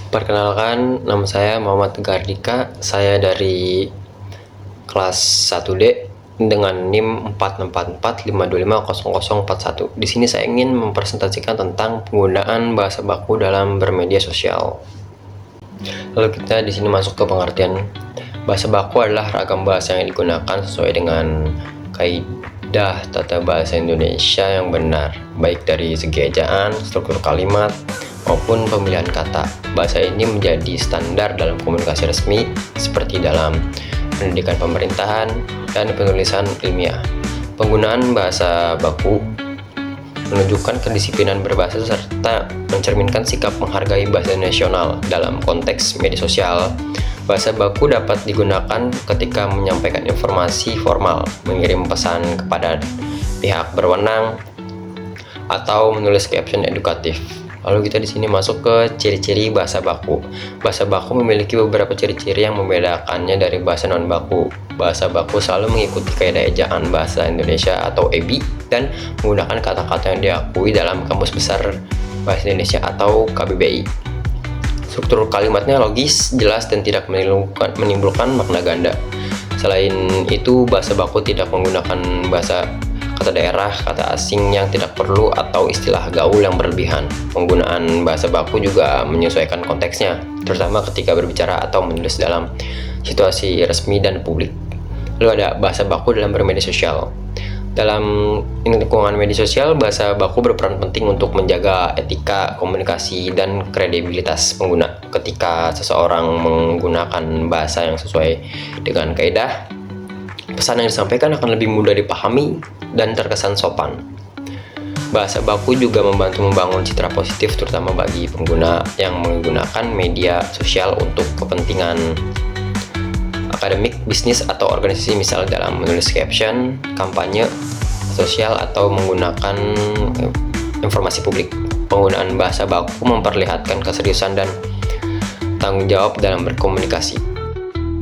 Perkenalkan, nama saya Muhammad Gardika. Saya dari kelas 1D dengan NIM 46445250041. Di sini saya ingin mempresentasikan tentang penggunaan bahasa baku dalam bermedia sosial. Lalu kita di sini masuk ke pengertian. Bahasa baku adalah ragam bahasa yang digunakan sesuai dengan kaidah tata bahasa Indonesia yang benar, baik dari segi ejaan, struktur kalimat, maupun pemilihan kata. Bahasa ini menjadi standar dalam komunikasi resmi seperti dalam pendidikan pemerintahan dan penulisan ilmiah. Penggunaan bahasa baku menunjukkan kedisiplinan berbahasa serta mencerminkan sikap menghargai bahasa nasional dalam konteks media sosial. Bahasa baku dapat digunakan ketika menyampaikan informasi formal, mengirim pesan kepada pihak berwenang, atau menulis caption edukatif. Lalu kita di sini masuk ke ciri-ciri bahasa baku. Bahasa baku memiliki beberapa ciri-ciri yang membedakannya dari bahasa non baku. Bahasa baku selalu mengikuti kaidah ejaan bahasa Indonesia atau EBI dan menggunakan kata-kata yang diakui dalam Kamus Besar Bahasa Indonesia atau KBBI. Struktur kalimatnya logis, jelas, dan tidak menimbulkan makna ganda. Selain itu, bahasa baku tidak menggunakan kata daerah, kata asing yang tidak perlu, atau istilah gaul yang berlebihan. Penggunaan bahasa baku juga menyesuaikan konteksnya, terutama ketika berbicara atau menulis dalam situasi resmi dan publik. Lalu ada bahasa baku dalam bermedia sosial. Dalam lingkungan media sosial, bahasa baku berperan penting untuk menjaga etika komunikasi dan kredibilitas pengguna. Ketika seseorang menggunakan bahasa yang sesuai dengan kaidah, pesan yang disampaikan akan lebih mudah dipahami dan terkesan sopan. Bahasa baku juga membantu membangun citra positif terutama bagi pengguna yang menggunakan media sosial untuk kepentingan akademik, bisnis, atau organisasi, misal dalam menulis caption, kampanye sosial, atau menggunakan informasi publik. Penggunaan bahasa baku memperlihatkan keseriusan dan tanggung jawab dalam berkomunikasi.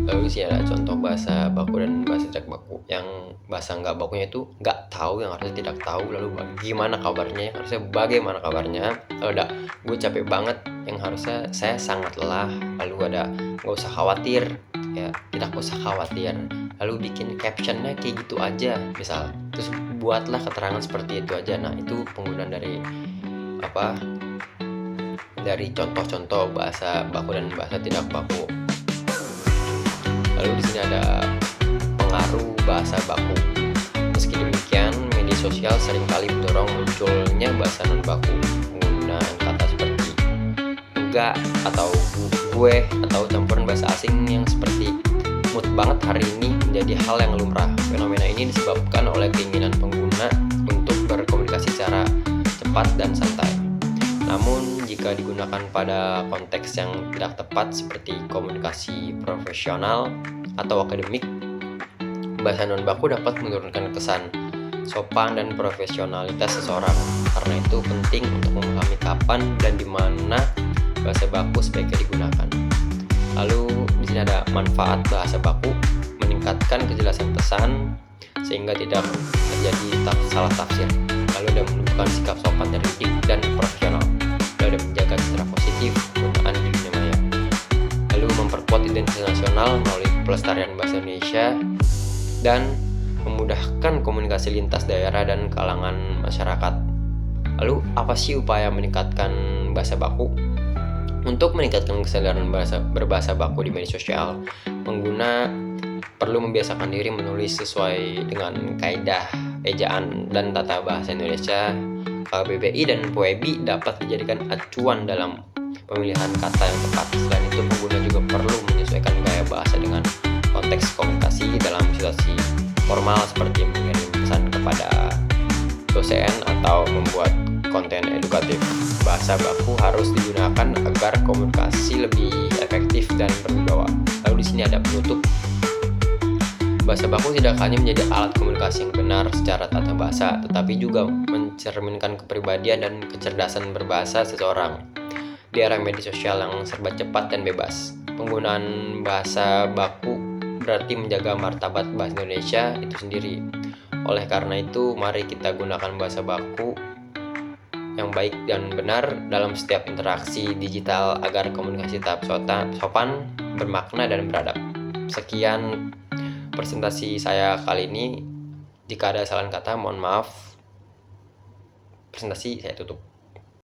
Lalu sih ada contoh bahasa baku dan bahasa tidak baku. Yang bahasa nggak bakunya itu nggak tahu, yang harusnya tidak tahu. Lalu gimana kabarnya, yang harusnya bagaimana kabarnya. Lalu ada gue capek banget, yang harusnya saya sangat lelah. Lalu ada nggak usah khawatir, ya tidak usah khawatir. Lalu bikin captionnya kayak gitu aja misal, terus buatlah keterangan seperti itu aja. Nah, itu penggunaan dari contoh-contoh bahasa baku dan bahasa tidak baku. Lalu di sini ada pengaruh bahasa baku. Meski demikian, media sosial seringkali mendorong munculnya bahasa non baku. Penggunaan kata seperti enggak atau gue atau campuran bahasa asing yang seperti mood banget hari ini menjadi hal yang lumrah. Fenomena ini disebabkan oleh keinginan pengguna untuk berkomunikasi secara cepat dan santai. Namun, jika digunakan pada konteks yang tidak tepat seperti komunikasi profesional atau akademik, bahasa non baku dapat menurunkan kesan sopan dan profesionalitas seseorang. Karena itu penting untuk memahami kapan dan di mana bahasa baku sebaiknya digunakan. Lalu di sini ada manfaat bahasa baku: meningkatkan kejelasan pesan sehingga tidak terjadi salah tafsir. Lalu ada menunjukkan sikap sopan, terdidik, dan profesional. Lalu ada menjaga citra positif penggunaan di dunia maya. Lalu memperkuat identitas nasional melalui pelestarian bahasa Indonesia dan memudahkan komunikasi lintas daerah dan kalangan masyarakat. Lalu apa sih upaya meningkatkan bahasa baku? Untuk meningkatkan kesadaran berbahasa baku di media sosial, pengguna perlu membiasakan diri menulis sesuai dengan kaidah ejaan dan tata bahasa Indonesia. KBBI dan PUEBI dapat dijadikan acuan dalam pemilihan kata yang tepat. Selain itu, pengguna juga perlu menyesuaikan gaya bahasa dengan konteks komunikasi dalam situasi formal seperti mengirim pesan kepada dosen atau membuat konten edukatif. Bahasa baku harus digunakan agar komunikasi lebih efektif dan berwibawa. Lalu di sini ada penutup. Bahasa baku tidak hanya menjadi alat komunikasi yang benar secara tata bahasa, tetapi juga mencerminkan kepribadian dan kecerdasan berbahasa seseorang. Di era media sosial yang serba cepat dan bebas, penggunaan bahasa baku berarti menjaga martabat bahasa Indonesia itu sendiri. Oleh karena itu, mari kita gunakan bahasa baku yang baik dan benar dalam setiap interaksi digital agar komunikasi tetap sopan, bermakna, dan beradab. Sekian presentasi saya kali ini. Jika ada kesalahan kata, mohon maaf. Presentasi saya tutup.